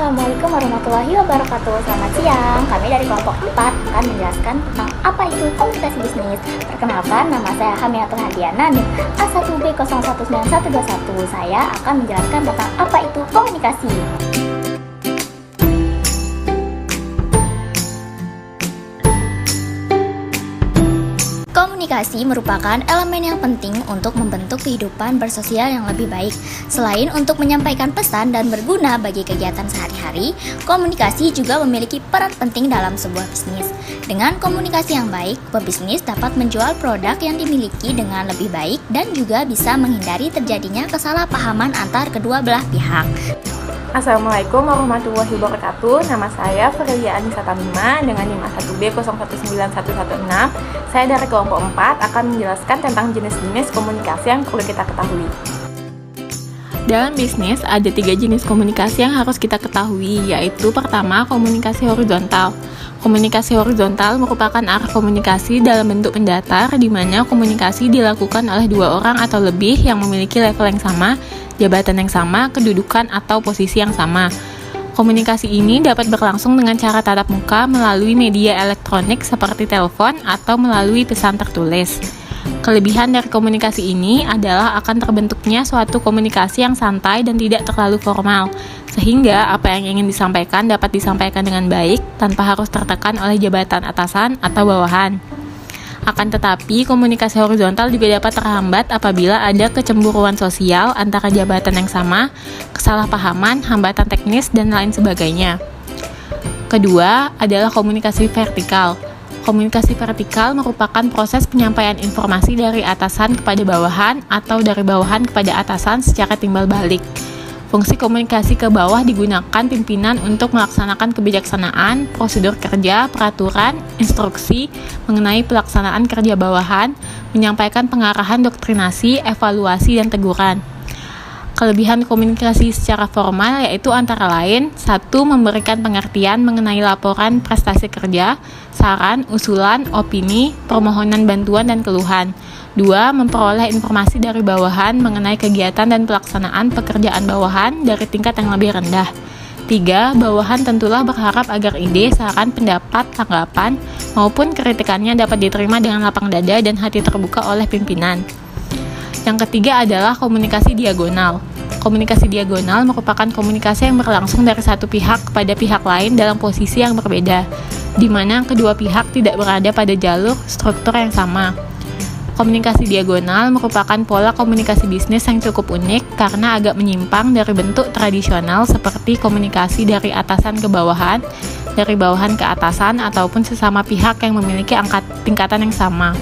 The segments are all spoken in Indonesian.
Assalamualaikum warahmatullahi wabarakatuh. Selamat siang. Kami dari kelompok 4 akan menjelaskan tentang apa itu komunikasi bisnis. Perkenalkan, nama saya Hamiatul Hadiana NIM A1B019121. Saya akan menjelaskan tentang apa itu komunikasi. Komunikasi merupakan elemen yang penting untuk membentuk kehidupan bersosial yang lebih baik. Selain untuk menyampaikan pesan dan berguna bagi kegiatan sehari-hari, komunikasi juga memiliki peran penting dalam sebuah bisnis. Dengan komunikasi yang baik, pebisnis dapat menjual produk yang dimiliki dengan lebih baik dan juga bisa menghindari terjadinya kesalahpahaman antar kedua belah pihak. Assalamualaikum warahmatullahi wabarakatuh. Nama saya Ferelia Anissa Tamima dengan NIM A1B019116. Saya dari kelompok 4 akan menjelaskan tentang jenis-jenis komunikasi yang perlu kita ketahui. Dalam bisnis, ada 3 jenis komunikasi yang harus kita ketahui, yaitu pertama, komunikasi horizontal. Komunikasi horizontal merupakan arah komunikasi dalam bentuk pendatar, di mana komunikasi dilakukan oleh 2 orang atau lebih yang memiliki level yang sama, jabatan yang sama, kedudukan atau posisi yang sama. Komunikasi ini dapat berlangsung dengan cara tatap muka melalui media elektronik seperti telepon atau melalui pesan tertulis. Kelebihan dari komunikasi ini adalah akan terbentuknya suatu komunikasi yang santai dan tidak terlalu formal, sehingga apa yang ingin disampaikan dapat disampaikan dengan baik tanpa harus tertekan oleh jabatan atasan atau bawahan. Akan tetapi, komunikasi horizontal juga dapat terhambat apabila ada kecemburuan sosial antara jabatan yang sama, kesalahpahaman, hambatan teknis, dan lain sebagainya. Kedua adalah komunikasi vertikal. Komunikasi vertikal merupakan proses penyampaian informasi dari atasan kepada bawahan atau dari bawahan kepada atasan secara timbal balik. Fungsi komunikasi ke bawah digunakan pimpinan untuk melaksanakan kebijaksanaan, prosedur kerja, peraturan, instruksi mengenai pelaksanaan kerja bawahan, menyampaikan pengarahan doktrinasi, evaluasi, dan teguran. Kelebihan komunikasi secara formal yaitu antara lain: 1. Memberikan pengertian mengenai laporan prestasi kerja, saran, usulan, opini, permohonan bantuan, dan keluhan. 2. Memperoleh informasi dari bawahan mengenai kegiatan dan pelaksanaan pekerjaan bawahan dari tingkat yang lebih rendah. 3. Bawahan tentulah berharap agar ide, saran, pendapat, tanggapan, maupun kritikannya dapat diterima dengan lapang dada dan hati terbuka oleh pimpinan. Yang ketiga adalah komunikasi diagonal. Komunikasi diagonal merupakan komunikasi yang berlangsung dari satu pihak kepada pihak lain dalam posisi yang berbeda, di mana kedua pihak tidak berada pada jalur struktur yang sama. Komunikasi diagonal merupakan pola komunikasi bisnis yang cukup unik karena agak menyimpang dari bentuk tradisional seperti komunikasi dari atasan ke bawahan, dari bawahan ke atasan, ataupun sesama pihak yang memiliki tingkatan yang sama.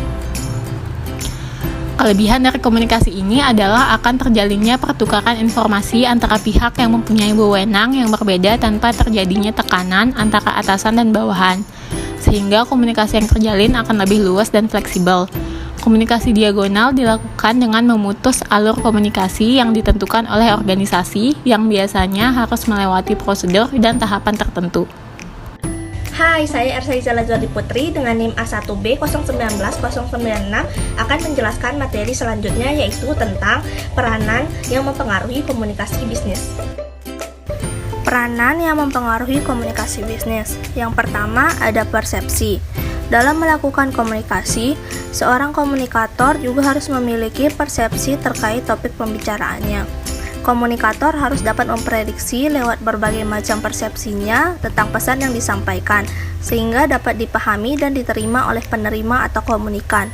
Kelebihan dari komunikasi ini adalah akan terjalinnya pertukaran informasi antara pihak yang mempunyai wewenang yang berbeda tanpa terjadinya tekanan antara atasan dan bawahan, sehingga komunikasi yang terjalin akan lebih luas dan fleksibel. Komunikasi diagonal dilakukan dengan memutus alur komunikasi yang ditentukan oleh organisasi yang biasanya harus melewati prosedur dan tahapan tertentu. Hai, saya Ersaiza Lazardi Putri dengan NIM A1B019096 akan menjelaskan materi selanjutnya, yaitu tentang peranan yang mempengaruhi komunikasi bisnis. Peranan yang mempengaruhi komunikasi bisnis. Yang pertama ada persepsi. Dalam melakukan komunikasi, seorang komunikator juga harus memiliki persepsi terkait topik pembicaraannya. Komunikator harus dapat memprediksi lewat berbagai macam persepsinya tentang pesan yang disampaikan, sehingga dapat dipahami dan diterima oleh penerima atau komunikan.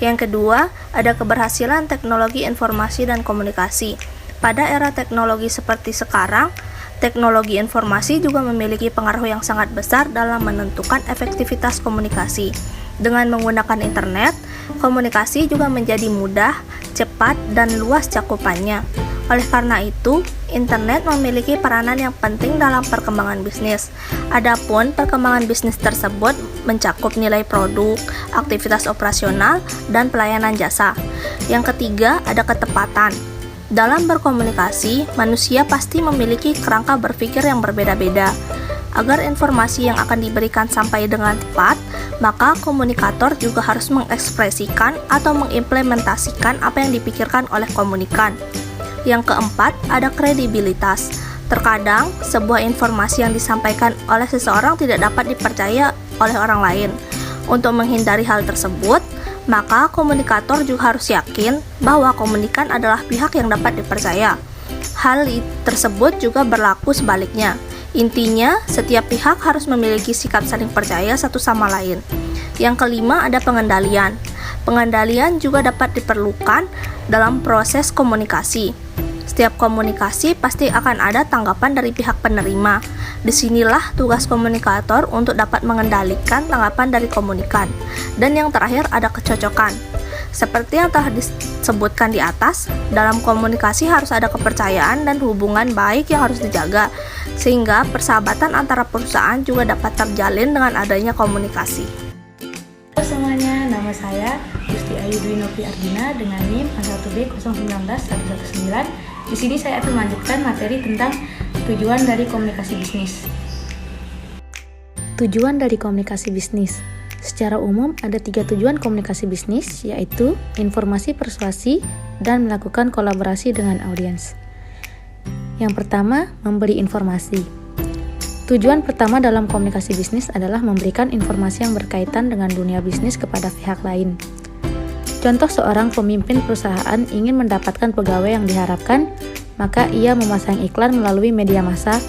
Yang kedua, ada keberhasilan teknologi informasi dan komunikasi. Pada era teknologi seperti sekarang, teknologi informasi juga memiliki pengaruh yang sangat besar dalam menentukan efektivitas komunikasi. Dengan menggunakan internet, komunikasi juga menjadi mudah, cepat, dan luas cakupannya. Oleh karena itu, internet memiliki peranan yang penting dalam perkembangan bisnis. Adapun perkembangan bisnis tersebut mencakup nilai produk, aktivitas operasional, dan pelayanan jasa. Yang ketiga, ada ketepatan. Dalam berkomunikasi, manusia pasti memiliki kerangka berpikir yang berbeda-beda. Agar informasi yang akan diberikan sampai dengan tepat, maka komunikator juga harus mengekspresikan atau mengimplementasikan apa yang dipikirkan oleh komunikan. Yang keempat, ada kredibilitas. Terkadang, sebuah informasi yang disampaikan oleh seseorang tidak dapat dipercaya oleh orang lain. Untuk menghindari hal tersebut, maka komunikator juga harus yakin bahwa komunikan adalah pihak yang dapat dipercaya. Hal tersebut juga berlaku sebaliknya. Intinya, setiap pihak harus memiliki sikap saling percaya satu sama lain. Yang kelima, ada pengendalian. Pengendalian juga dapat diperlukan dalam proses komunikasi. Setiap komunikasi pasti akan ada tanggapan dari pihak penerima. Disinilah tugas komunikator untuk dapat mengendalikan tanggapan dari komunikan. Dan yang terakhir ada kecocokan. Seperti yang telah disebutkan di atas, dalam komunikasi harus ada kepercayaan dan hubungan baik yang harus dijaga, sehingga persahabatan antara perusahaan juga dapat terjalin dengan adanya komunikasi. Halo semuanya, nama saya Gusti Ayu Dwi Novi Ardina dengan NIM A1B019119. Di sini saya akan melanjutkan materi tentang tujuan dari komunikasi bisnis. Tujuan dari komunikasi bisnis. Secara umum ada 3 tujuan komunikasi bisnis, yaitu informasi persuasi dan melakukan kolaborasi dengan audiens. Yang pertama, memberi informasi. Tujuan pertama dalam komunikasi bisnis adalah memberikan informasi yang berkaitan dengan dunia bisnis kepada pihak lain. Contoh, seorang pemimpin perusahaan ingin mendapatkan pegawai yang diharapkan, maka ia memasang iklan melalui media massa,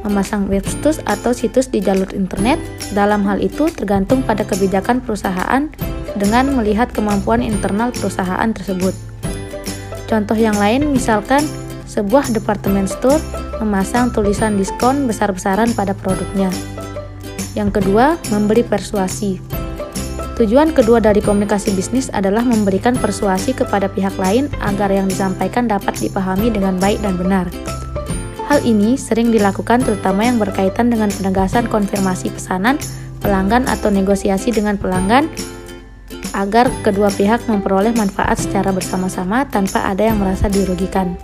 memasang websitus atau situs di jalur internet. Dalam hal itu tergantung pada kebijakan perusahaan dengan melihat kemampuan internal perusahaan tersebut. Contoh yang lain misalkan sebuah department store memasang tulisan diskon besar-besaran pada produknya. Yang kedua, memberi persuasi. Tujuan kedua dari komunikasi bisnis adalah memberikan persuasi kepada pihak lain agar yang disampaikan dapat dipahami dengan baik dan benar. Hal ini sering dilakukan terutama yang berkaitan dengan penegasan konfirmasi pesanan pelanggan atau negosiasi dengan pelanggan agar kedua pihak memperoleh manfaat secara bersama-sama tanpa ada yang merasa dirugikan.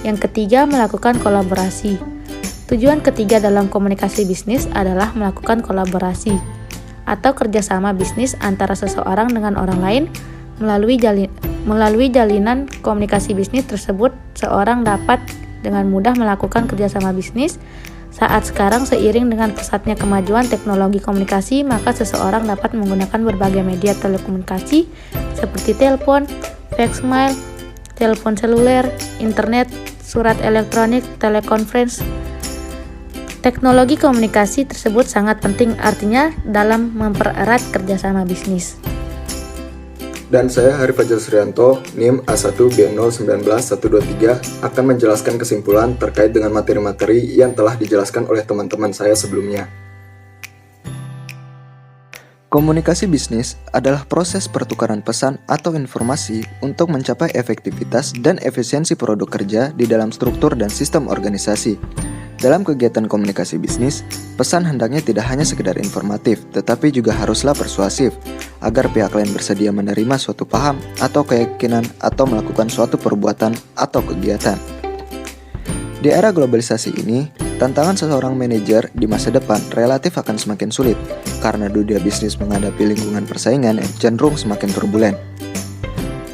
Yang ketiga, melakukan kolaborasi. Tujuan ketiga dalam komunikasi bisnis adalah melakukan kolaborasi atau kerjasama bisnis antara seseorang dengan orang lain. Melalui jalinan komunikasi bisnis tersebut, seorang dapat dengan mudah melakukan kerjasama bisnis. Saat sekarang seiring dengan pesatnya kemajuan teknologi komunikasi, maka seseorang dapat menggunakan berbagai media telekomunikasi seperti telepon, faxmail, telepon seluler, internet, surat elektronik, telekonferensi. Teknologi komunikasi tersebut sangat penting artinya dalam mempererat kerjasama bisnis. Dan saya Harif Fajar Suryanto, NIM A1B019123 akan menjelaskan kesimpulan terkait dengan materi-materi yang telah dijelaskan oleh teman-teman saya sebelumnya. Komunikasi bisnis adalah proses pertukaran pesan atau informasi untuk mencapai efektivitas dan efisiensi produk kerja di dalam struktur dan sistem organisasi. Dalam kegiatan komunikasi bisnis, pesan hendaknya tidak hanya sekedar informatif, tetapi juga haruslah persuasif, agar pihak lain bersedia menerima suatu paham atau keyakinan atau melakukan suatu perbuatan atau kegiatan. Di era globalisasi ini, tantangan seorang manajer di masa depan relatif akan semakin sulit, karena dunia bisnis menghadapi lingkungan persaingan yang cenderung semakin turbulen.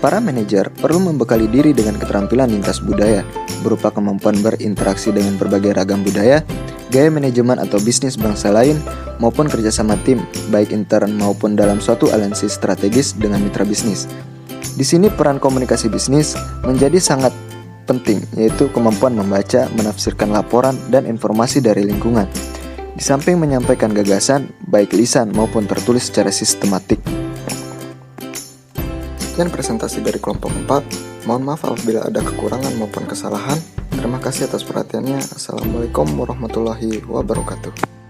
Para manajer perlu membekali diri dengan keterampilan lintas budaya, berupa kemampuan berinteraksi dengan berbagai ragam budaya, gaya manajemen atau bisnis bangsa lain, maupun kerjasama tim, baik intern maupun dalam suatu aliansi strategis dengan mitra bisnis. Di sini peran komunikasi bisnis menjadi sangat penting, yaitu kemampuan membaca, menafsirkan laporan, dan informasi dari lingkungan. Di samping menyampaikan gagasan, baik lisan maupun tertulis secara sistematik. Sekian presentasi dari kelompok 4. Mohon maaf apabila ada kekurangan maupun kesalahan. Terima kasih atas perhatiannya. Assalamualaikum warahmatullahi wabarakatuh.